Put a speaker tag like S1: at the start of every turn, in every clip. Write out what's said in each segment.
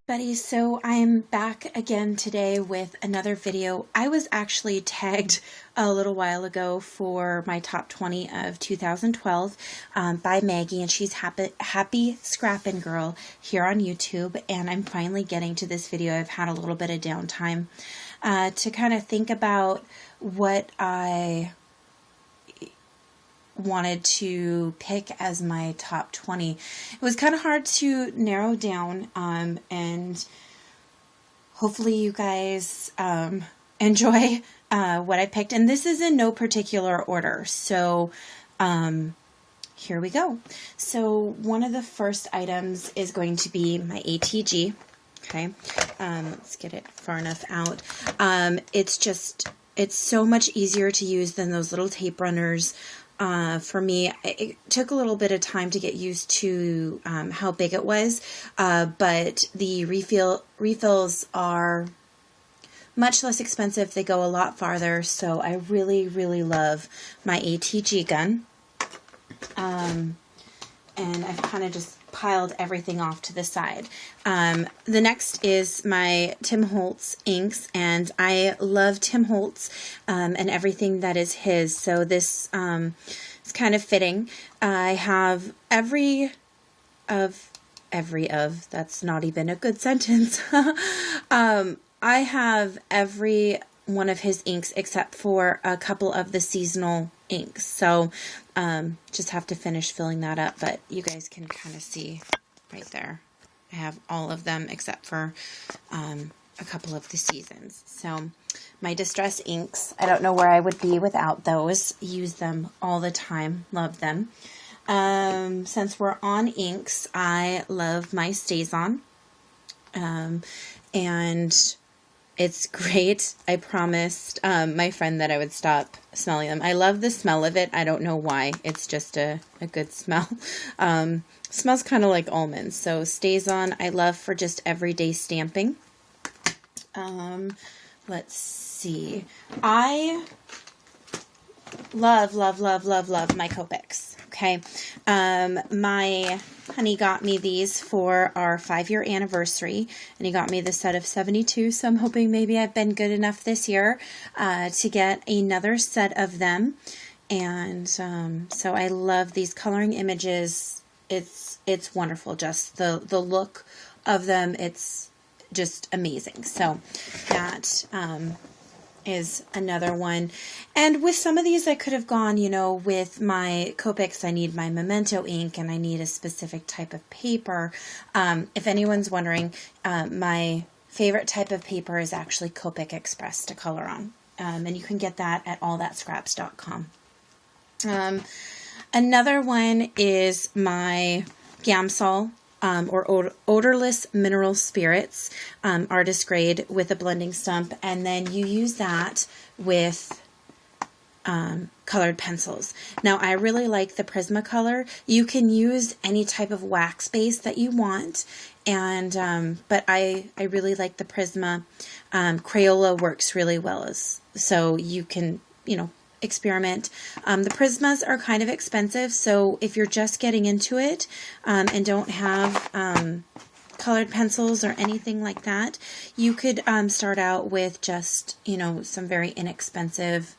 S1: Buddy, so I'm back again today with another video. I was actually tagged a little while ago for my top 20 of 2012 by Maggie, and she's Happy Scrapping Girl here on YouTube, and I'm finally getting to this video. I've had a little bit of downtime to kind of think about what I wanted to pick as my top 20. It was kind of hard to narrow down, and hopefully you guys enjoy what I picked. And this is in no particular order, so here we go. So one of the first items is going to be my ATG. Okay, let's get it far enough out. It's so much easier to use than those little tape runners. For me, it took a little bit of time to get used to how big it was, but the refills are much less expensive. They go a lot farther, so I really, really love my ATG gun. And I've kind of just piled everything off to the side. The next is my Tim Holtz inks, and I love Tim Holtz and everything that is his, so this is kind of fitting. I have that's not even a good sentence. I have every one of his inks except for a couple of the seasonal inks, so just have to finish filling that up, but you guys can kind of see right there. I have all of them except for a couple of the seasons. So my Distress inks, I don't know where I would be without those. Use them all the time. Love them. Since we're on inks, I love my StazOn. And it's great. I promised my friend that I would stop smelling them. I love the smell of it. I don't know why. It's just a good smell. Smells kind of like almonds. So StazOn, I love for just everyday stamping. Let's see. I love my Copics. Okay. My honey got me these for our 5-year anniversary, and he got me the set of 72, so I'm hoping maybe I've been good enough this year to get another set of them. And so I love these coloring images. It's wonderful, just the look of them. It's just amazing. So that is another one. And with some of these, I could have gone, with my Copics, I need my Memento ink and I need a specific type of paper. If anyone's wondering, my favorite type of paper is actually Copic Express to color on. And you can get that at allthatscraps.com. Another one is my Gamsol or odorless mineral spirits, artist grade with a blending stump, and then you use that with colored pencils. Now I really like the Prismacolor. You can use any type of wax base that you want, and but I really like the Prisma. Crayola works really well, so you can experiment. The Prismas are kind of expensive, so if you're just getting into it and don't have colored pencils or anything like that, you could start out with just some very inexpensive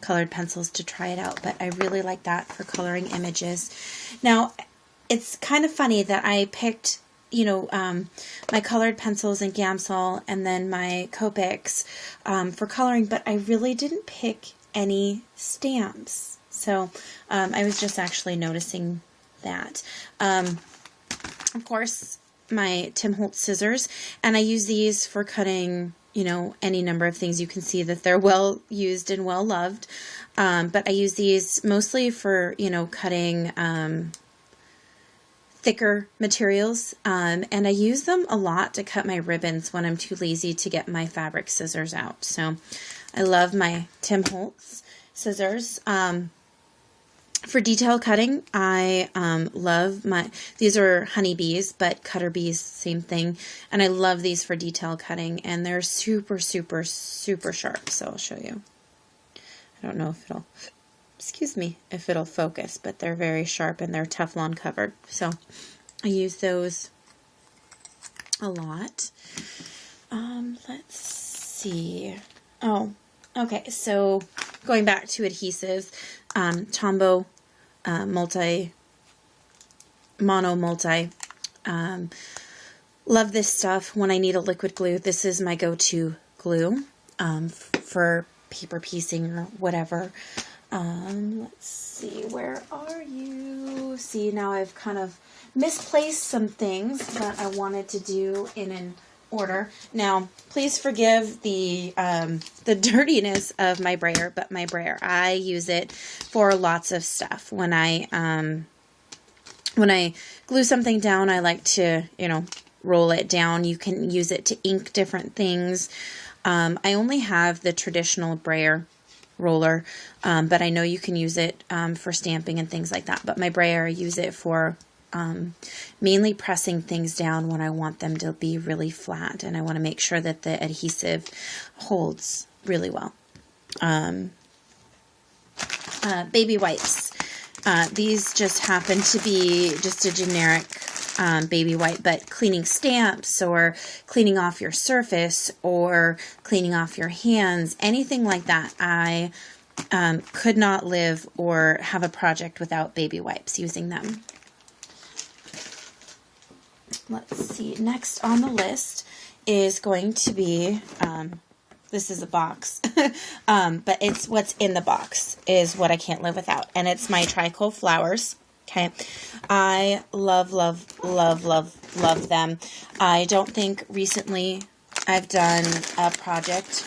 S1: colored pencils to try it out. But I really like that for coloring images. Now it's kind of funny that I picked my colored pencils and Gamsol and then my Copics for coloring, but I really didn't pick any stamps. So I was just actually noticing that. Of course, my Tim Holtz scissors, and I use these for cutting, any number of things. You can see that they're well used and well loved, but I use these mostly for, cutting thicker materials, and I use them a lot to cut my ribbons when I'm too lazy to get my fabric scissors out. So I love my Tim Holtz scissors. For detail cutting, I love these are honeybees, but cutter bees, same thing, and I love these for detail cutting, and they're super, super, super sharp. So I'll show you. I don't know if it'll focus, but they're very sharp and they're Teflon covered. So I use those a lot. Let's see. Oh, okay. So going back to adhesives, Tombow multi. Love this stuff when I need a liquid glue. This is my go-to glue for paper piecing or whatever. Let's see, where are you? See, now I've kind of misplaced some things that I wanted to do in an order. Now, please forgive the dirtiness of my brayer, but my brayer, I use it for lots of stuff. When I glue something down, I like to, roll it down. You can use it to ink different things. I only have the traditional brayer roller, but I know you can use it for stamping and things like that. But my brayer, I use it for mainly pressing things down when I want them to be really flat, and I want to make sure that the adhesive holds really well. Baby wipes. These just happen to be just a generic baby wipe, but cleaning stamps or cleaning off your surface or cleaning off your hands, anything like that, I could not live or have a project without baby wipes, using them. Let's see, next on the list is going to be, this is a box, but it's what's in the box is what I can't live without, and it's my tricoat flowers. Okay, I love, love, love, love, love them. I don't think recently I've done a project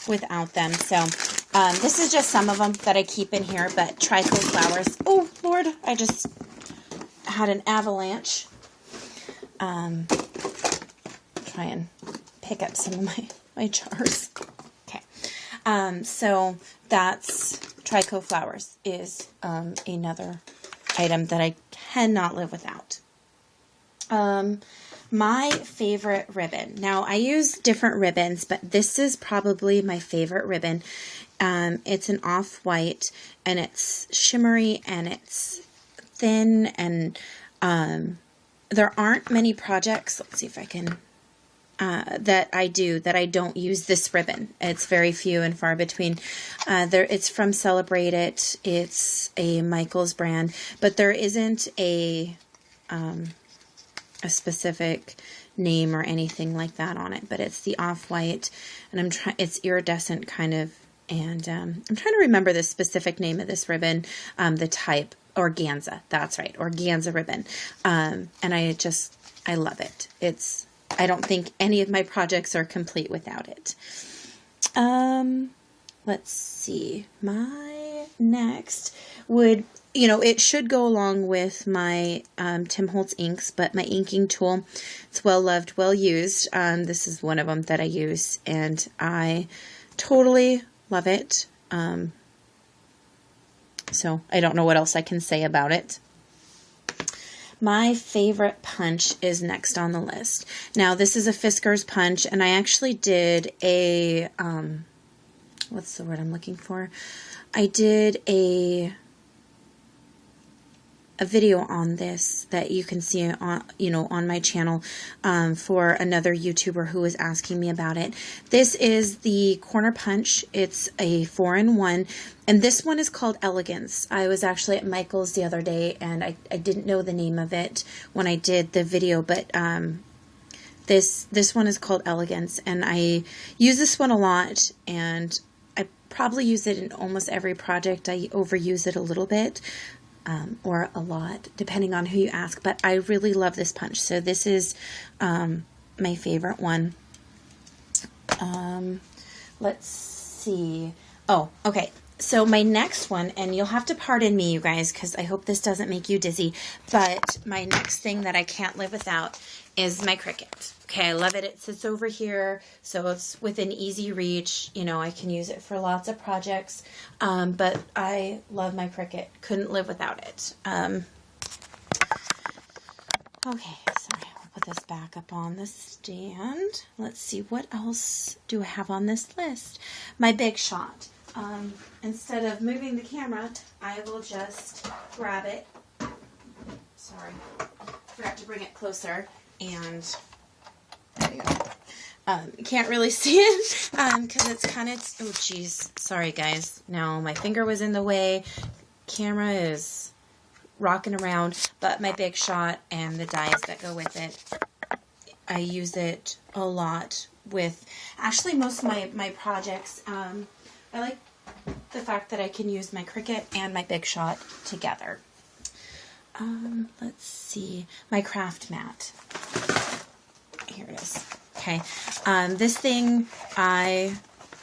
S1: without them. So this is just some of them that I keep in here, but tricoat flowers. Oh, Lord, I just had an avalanche. Try and pick up some of my jars. Okay, so that's tricoat flowers is another item that I cannot live without. My favorite ribbon. Now, I use different ribbons, but this is probably my favorite ribbon. It's an off-white, and it's shimmery, and it's thin, and there aren't many projects. Let's see if I can... that I don't use this ribbon. It's very few and far between. It's from Celebrate It. It's a Michaels brand, but there isn't a specific name or anything like that on it. But it's the off-white, and it's iridescent kind of. And I'm trying to remember the specific name of this ribbon. The type organza. That's right, organza ribbon. And I love it. I don't think any of my projects are complete without it. Let's see. My next would, it should go along with my Tim Holtz inks, but my inking tool, it's well loved, well used. This is one of them that I use, and I totally love it. So I don't know what else I can say about it. My favorite punch is next on the list. Now, this is a Fiskars punch, and I actually did a, what's the word I'm looking for? I did a video on this that you can see on, on my channel, for another YouTuber who was asking me about it. This is the corner punch. It's a 4-in-1, and this one is called Elegance. I was actually at Michael's the other day, and I didn't know the name of it when I did the video, but this one is called Elegance, and I use this one a lot, and I probably use it in almost every project. I overuse it a little bit. Or a lot, depending on who you ask, but I really love this punch. So this is my favorite one. Let's see. Oh, okay. So my next one, and you'll have to pardon me, you guys, because I hope this doesn't make you dizzy, but my next thing that I can't live without is my Cricut. Okay, I love it. It sits over here, so it's within easy reach. I can use it for lots of projects, but I love my Cricut. Couldn't live without it. Okay, sorry, I'll put this back up on the stand. Let's see, what else do I have on this list? My Big Shot. Instead of moving the camera, I will just grab it. Sorry, forgot to bring it closer. And there you go. You can't really see it because it's kind of, oh geez, sorry guys. No, my finger was in the way. Camera is rocking around, but my Big Shot and the dies that go with it, I use it a lot with, actually most of my projects. I like the fact that I can use my Cricut and my Big Shot together. Let's see, my craft mat. Here it is. Okay, this thing, I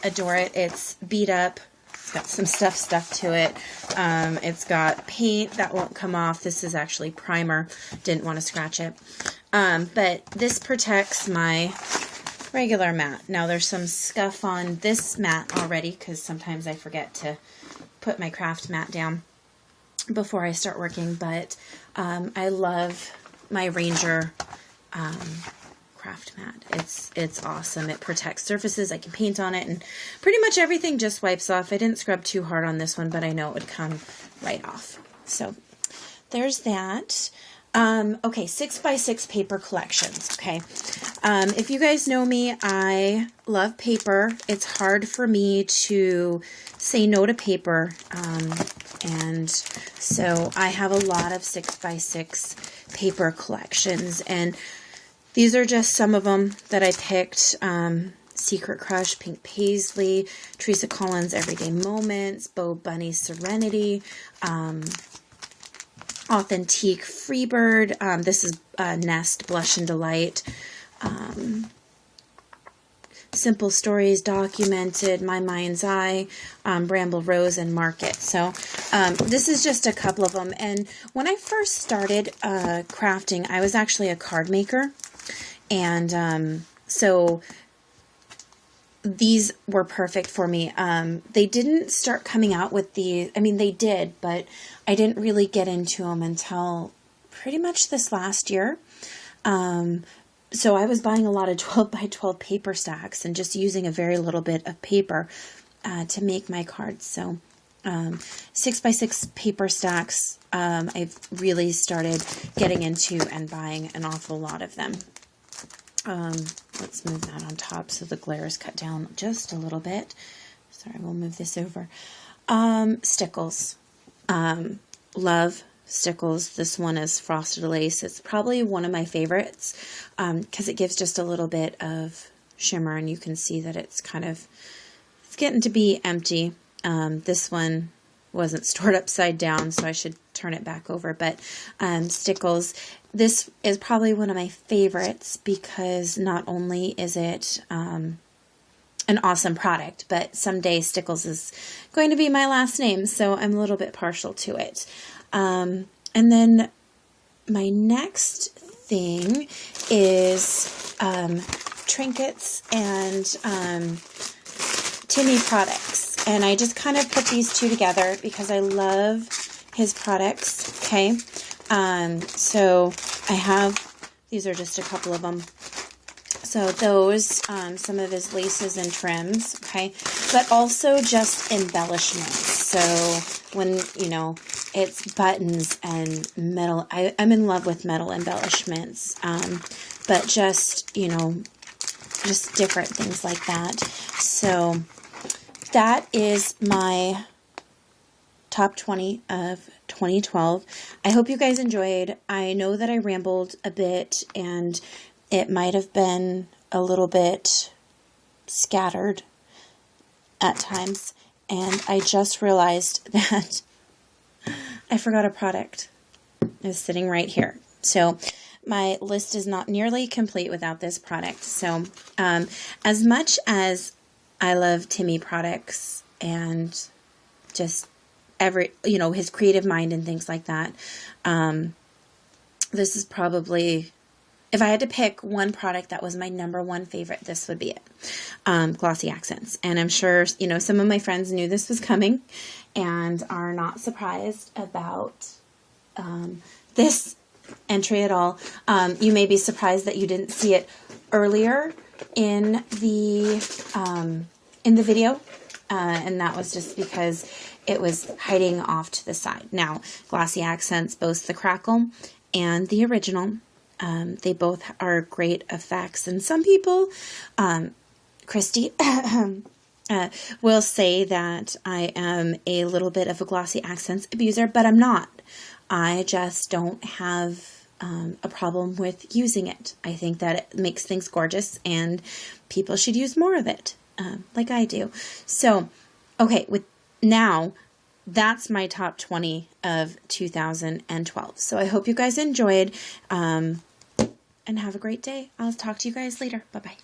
S1: adore it. It's beat up. It's got some stuff stuck to it. It's got paint that won't come off. This is actually primer. Didn't want to scratch it. But this protects my regular mat. Now there's some scuff on this mat already because sometimes I forget to put my craft mat down before I start working. But I love my Ranger craft mat. It's awesome. It protects surfaces. I can paint on it and pretty much everything just wipes off. I didn't scrub too hard on this one, but I know it would come right off. So there's that. Okay, 6x6 paper collections. Okay. If you guys know me, I love paper. It's hard for me to say no to paper. And so I have a lot of 6x6 paper collections, and these are just some of them that I picked. Secret Crush, Pink Paisley, Teresa Collins, Everyday Moments, Bo Bunny, Serenity, Authentique, Freebird. This is Nest, Blush and Delight. Simple Stories, Documented, My Mind's Eye, Bramble Rose, and Market. So this is just a couple of them. And when I first started crafting, I was actually a card maker. And so these were perfect for me. They didn't start coming out with the, I mean, they did, but I didn't really get into them until pretty much this last year. So I was buying a lot of 12x12 paper stacks and just using a very little bit of paper to make my cards. So 6x6 paper stacks, I've really started getting into and buying an awful lot of them. Let's move that on top so the glare is cut down just a little bit. Sorry, we'll move this over. Stickles. Love stickles. This one is Frosted Lace. It's probably one of my favorites because it gives just a little bit of shimmer, and you can see that it's getting to be empty. This one wasn't stored upside down, so I should turn it back over. But Stickles, this is probably one of my favorites because not only is it an awesome product, but someday Stickles is going to be my last name, so I'm a little bit partial to it. And then my next thing is trinkets and Timmy products. And I just kind of put these two together because I love his products. Okay. So I have, these are just a couple of them. So those, some of his laces and trims. Okay. But also just embellishments. So when, you know, it's buttons and metal, I'm in love with metal embellishments. But just, you know, just different things like that. So that is my top 20 of 2012. I hope you guys enjoyed. I know that I rambled a bit and it might have been a little bit scattered at times. And I just realized that I forgot a product. It's sitting right here. So my list is not nearly complete without this product. So as much as I love Timmy products and just his creative mind and things like that. This is probably, if I had to pick one product that was my #1 favorite, this would be it. Glossy Accents. And I'm sure, some of my friends knew this was coming and are not surprised about this entry at all. You may be surprised that you didn't see it earlier in the video, and that was just because it was hiding off to the side. Now, Glossy Accents boasts the crackle and the original. They both are great effects. And some people, Christy, will say that I am a little bit of a glossy accents abuser, but I'm not. I just don't have a problem with using it. I think that it makes things gorgeous and people should use more of it, like I do. So, okay, now that's my top 20 of 2012. So I hope you guys enjoyed, and have a great day. I'll talk to you guys later. Bye-bye.